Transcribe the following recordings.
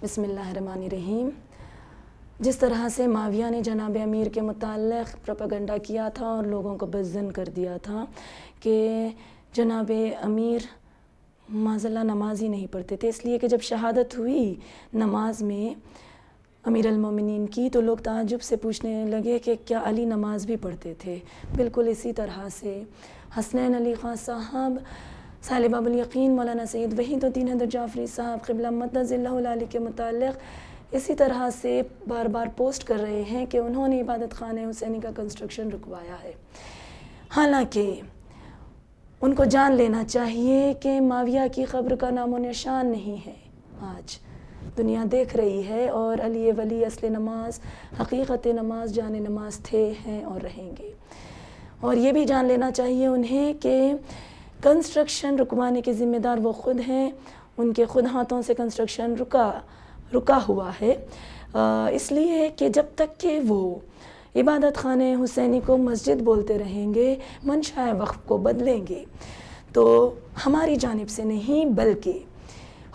بسم اللہ الرحمن الرحیم۔ جس طرح سے معاویہ نے جناب امیر کے متعلق پروپیگنڈا کیا تھا اور لوگوں کو بدظن کر دیا تھا کہ جناب امیر معذاللہ نماز ہی نہیں پڑھتے تھے، اس لیے کہ جب شہادت ہوئی نماز میں امیر المومنین کی تو لوگ تعجب سے پوچھنے لگے کہ کیا علی نماز بھی پڑھتے تھے۔ بالکل اسی طرح سے حسنین علی خان صاحب، صالح باب الیقین مولانا سید وحید الدین حیدر جعفری صاحب قبلہ مدد اللہ العالی کے متعلق اسی طرح سے بار بار پوسٹ کر رہے ہیں کہ انہوں نے عبادت خانہ حسینی کا کنسٹرکشن رکوایا ہے، حالانکہ ان کو جان لینا چاہیے کہ معاویہ کی قبر کا نام و نشان نہیں ہے۔ آج دنیا دیکھ رہی ہے اور علی ولی اصل نماز، حقیقت نماز، جان نماز تھے، ہیں اور رہیں گے۔ اور یہ بھی جان لینا چاہیے انہیں کہ کنسٹرکشن رکوانے کے ذمہ دار وہ خود ہیں، ان کے خود ہاتھوں سے کنسٹرکشن رکا ہوا ہے، اس لیے کہ جب تک کہ وہ عبادت خانہ حسینی کو مسجد بولتے رہیں گے، منشاء وقف کو بدلیں گے، تو ہماری جانب سے نہیں بلکہ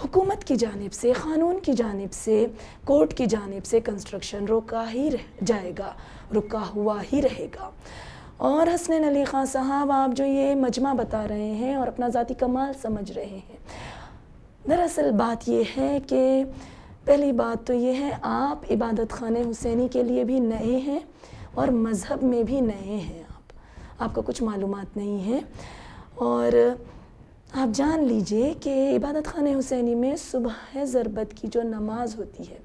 حکومت کی جانب سے، قانون کی جانب سے، کورٹ کی جانب سے کنسٹرکشن روکا ہی جائے گا، رکا ہوا ہی رہے گا۔ اور حسنین علی خان صاحب، آپ جو یہ مجمع بتا رہے ہیں اور اپنا ذاتی کمال سمجھ رہے ہیں، دراصل بات یہ ہے کہ پہلی بات تو یہ ہے آپ عبادت خانہ حسینی کے لیے بھی نئے ہیں اور مذہب میں بھی نئے ہیں، آپ کو کچھ معلومات نہیں ہیں۔ اور آپ جان لیجئے کہ عبادت خانہ حسینی میں صبح ضربت کی جو نماز ہوتی ہے،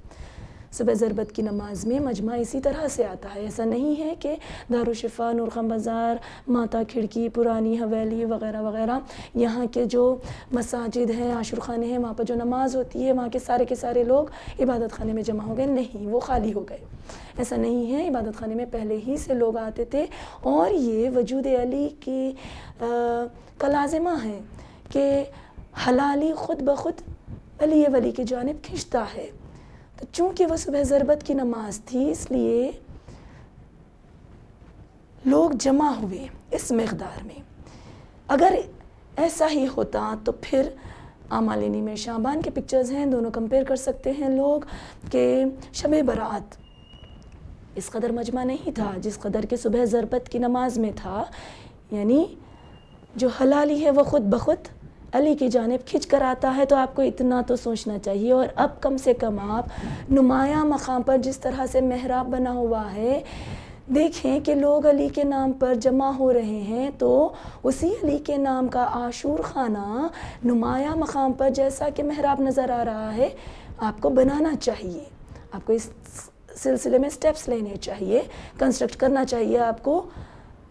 صبح ضربت کی نماز میں مجمع اسی طرح سے آتا ہے، ایسا نہیں ہے کہ دارالشفا، نورخان بازار، ماتا کھڑکی، پرانی حویلی وغیرہ وغیرہ یہاں کے جو مساجد ہیں، عاشور خانے ہیں، وہاں پر جو نماز ہوتی ہے وہاں کے سارے لوگ عبادت خانے میں جمع ہو گئے، نہیں، وہ خالی ہو گئے، ایسا نہیں ہے۔ عبادت خانے میں پہلے ہی سے لوگ آتے تھے اور یہ وجود علی کی کا لازمہ ہے کہ حلالی خود بخود علی ولی کی جانب کھنچتا ہے، تو چونکہ وہ صبح ضربت کی نماز تھی اس لیے لوگ جمع ہوئے اس مقدار میں۔ اگر ایسا ہی ہوتا تو پھر اعمالینی میں شعبان کے پکچرز ہیں، دونوں کمپیئر کر سکتے ہیں لوگ کہ شب برات اس قدر مجمع نہیں تھا جس قدر کہ صبح ضربت کی نماز میں تھا، یعنی جو حلالی ہے وہ خود بخود علی کی جانب کھنچ کر آتا ہے، تو آپ کو اتنا تو سوچنا چاہیے۔ اور اب کم سے کم آپ نمایاں مقام پر جس طرح سے محراب بنا ہوا ہے، دیکھیں کہ لوگ علی کے نام پر جمع ہو رہے ہیں، تو اسی علی کے نام کا عاشور خانہ نمایاں مقام پر جیسا کہ محراب نظر آ رہا ہے آپ کو بنانا چاہیے، آپ کو اس سلسلے میں سٹیپس لینے چاہیے، کنسٹرکٹ کرنا چاہیے آپ کو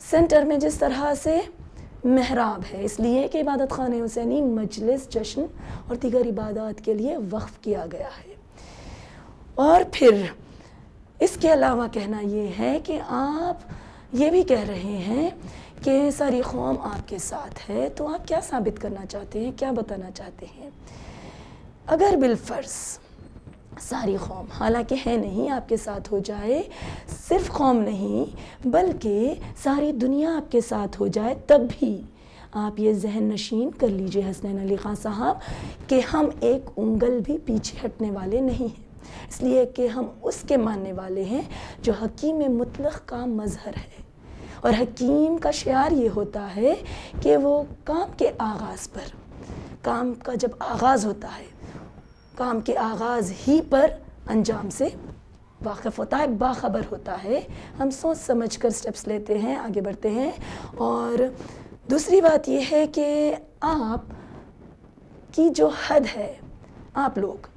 سینٹر میں جس طرح سے محراب ہے، اس لیے کہ عبادت خانہ حسینی مجلس، جشن اور دیگر عبادات کے لیے وقف کیا گیا ہے۔ اور پھر اس کے علاوہ کہنا یہ ہے کہ آپ یہ بھی کہہ رہے ہیں کہ ساری قوم آپ کے ساتھ ہے، تو آپ کیا ثابت کرنا چاہتے ہیں، کیا بتانا چاہتے ہیں؟ اگر بالفرض ساری قوم، حالانکہ ہے نہیں، آپ کے ساتھ ہو جائے، صرف قوم نہیں بلکہ ساری دنیا آپ کے ساتھ ہو جائے، تب بھی آپ یہ ذہن نشین کر لیجئے حسنین علی خان صاحب کہ ہم ایک انگل بھی پیچھے ہٹنے والے نہیں ہیں، اس لیے کہ ہم اس کے ماننے والے ہیں جو حکیم مطلق کا مظہر ہے، اور حکیم کا شعار یہ ہوتا ہے کہ وہ کام کے آغاز پر، کام کا جب آغاز ہوتا ہے، کام کے آغاز ہی پر انجام سے واقف ہوتا ہے، باخبر ہوتا ہے۔ ہم سوچ سمجھ کر سٹیپس لیتے ہیں، آگے بڑھتے ہیں۔ اور دوسری بات یہ ہے کہ آپ کی جو حد ہے، آپ لوگ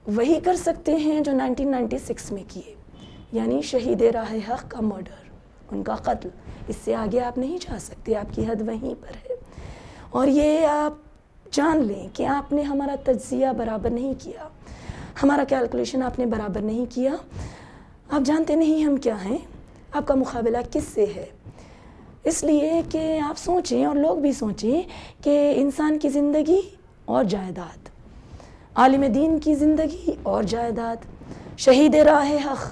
وہی کر سکتے ہیں جو 1996 میں کیے، یعنی شہید راہ حق کا مرڈر، ان کا قتل، اس سے آگے آپ نہیں جا سکتے، آپ کی حد وہیں پر ہے۔ اور یہ آپ جان لیں کہ آپ نے ہمارا تجزیہ برابر نہیں کیا، ہمارا کیلکولیشن آپ نے برابر نہیں کیا، آپ جانتے نہیں ہم کیا ہیں، آپ کا مقابلہ کس سے ہے، اس لیے کہ آپ سوچیں اور لوگ بھی سوچیں کہ انسان کی زندگی اور جائیداد، عالم دین کی زندگی اور جائیداد، شہید راہ حق،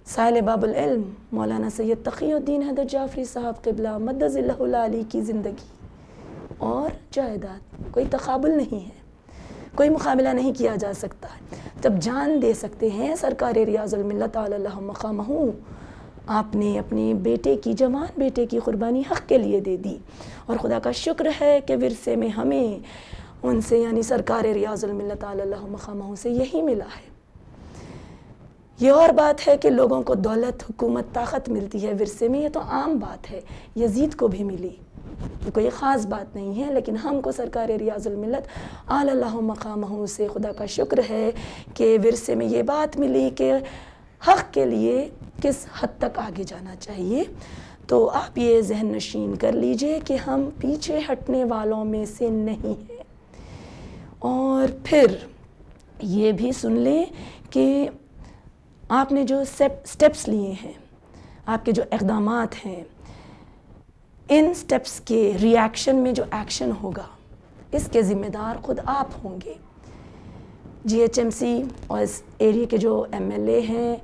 صالح باب العلم مولانا سید تقی الدین حیدر جعفری صاحب قبلہ مدد اللہ العالی کی زندگی اور جائیداد، کوئی تقابل نہیں ہے، کوئی مقابلہ نہیں کیا جا سکتا ہے، جب جان دے سکتے ہیں سرکار ریاض الملت علیہ مقامہ، آپ نے اپنے بیٹے کی، جوان بیٹے کی قربانی حق کے لیے دے دی، اور خدا کا شکر ہے کہ ورثے میں ہمیں ان سے یعنی سرکار ریاض الملت علیہ مقامہ سے یہی ملا ہے۔ یہ اور بات ہے کہ لوگوں کو دولت، حکومت، طاقت ملتی ہے ورثے میں، یہ تو عام بات ہے، یزید کو بھی ملی، تو کوئی خاص بات نہیں ہے، لیکن ہم کو سرکار ریاض الملت علیہ مقامہ سے خدا کا شکر ہے کہ ورثے میں یہ بات ملی کہ حق کے لیے کس حد تک آگے جانا چاہیے۔ تو آپ یہ ذہن نشین کر لیجئے کہ ہم پیچھے ہٹنے والوں میں سے نہیں ہیں، اور پھر یہ بھی سن لیں کہ آپ نے جو سٹیپس لیے ہیں، آپ کے جو اقدامات ہیں، ان سٹیپس کے ری ایکشن میں جو ایکشن ہوگا اس کے ذمہ دار خود آپ ہوں گے۔ جی ایچ ایم سی اور اس ایریے کے جو ایم ایل اے ہیں،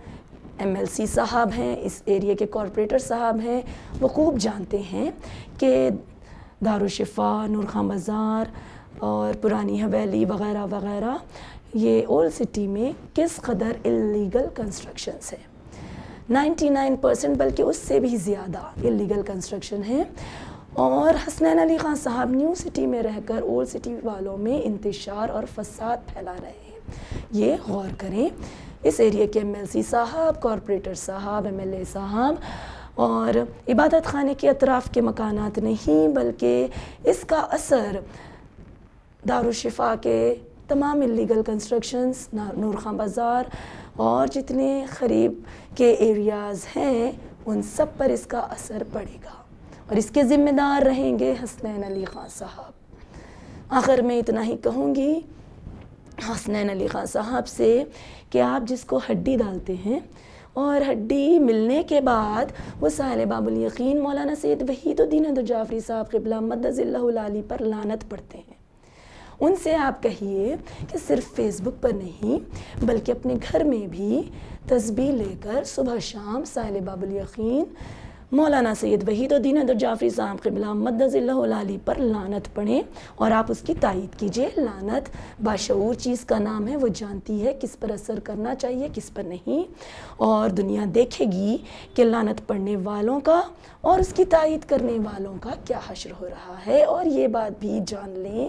ایم ایل سی صاحب ہیں، اس ایریے کے کارپوریٹر صاحب ہیں، وہ خوب جانتے ہیں کہ دارالشفا، نورخان بازار اور پرانی حویلی وغیرہ وغیرہ یہ اولڈ سٹی میں کس قدر اللیگل کنسٹرکشنز ہیں۔ 99% بلکہ اس سے بھی زیادہ اللیگل کنسٹرکشن ہے، اور حسنین علی خان صاحب نیو سٹی میں رہ کر اولڈ سٹی والوں میں انتشار اور فساد پھیلا رہے ہیں۔ یہ غور کریں، اس ایریے کے ایم ایل سی صاحب، کارپوریٹر صاحب، ایم ایل اے صاحب، اور عبادت خانے کے اطراف کے مکانات نہیں بلکہ اس کا اثر دارالشفا کے تمام اللیگل کنسٹرکشنز، نورخان بازار اور جتنے قریب کے ایریاز ہیں ان سب پر اس کا اثر پڑے گا، اور اس کے ذمہ دار رہیں گے حسنین علی خان صاحب۔ آخر میں اتنا ہی کہوں گی حسنین علی خان صاحب سے کہ آپ جس کو ہڈی ڈالتے ہیں اور ہڈی ملنے کے بعد وہ ساحل باب الیقین مولانا سید وحید الدین جعفری صاحب قبلہ مدظ اللہ العالی پر لعنت پڑھتے ہیں، ان سے آپ کہیے کہ صرف فیس بک پر نہیں بلکہ اپنے گھر میں بھی تسبیح لے کر صبح شام ساحل باب الیقین مولانا سید وحید الدین جعفری صاحب قبلہ مدظ اللہ العالی پر لعنت پڑھیں، اور آپ اس کی تائید کیجئے۔ لعنت باشعور چیز کا نام ہے، وہ جانتی ہے کس پر اثر کرنا چاہیے کس پر نہیں، اور دنیا دیکھے گی کہ لعنت پڑھنے والوں کا اور اس کی تائید کرنے والوں کا کیا حشر ہو رہا ہے۔ اور یہ بات بھی جان لیں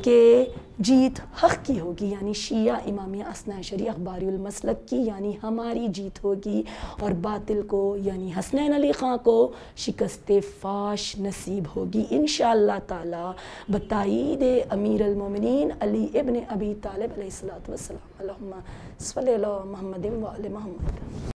کہ جیت حق کی ہوگی، یعنی شیعہ امامیہ اثنا عشری اخباری المسلک کی، یعنی ہماری جیت ہوگی، اور باطل کو یعنی حسنین علی خان کو شکست فاش نصیب ہوگی انشاءاللہ تعالی بتائید امیر المومنین علی ابن ابی طالب علیہ الصلوۃ والسلام۔ اللہم صلی علی محمد و علی محمد۔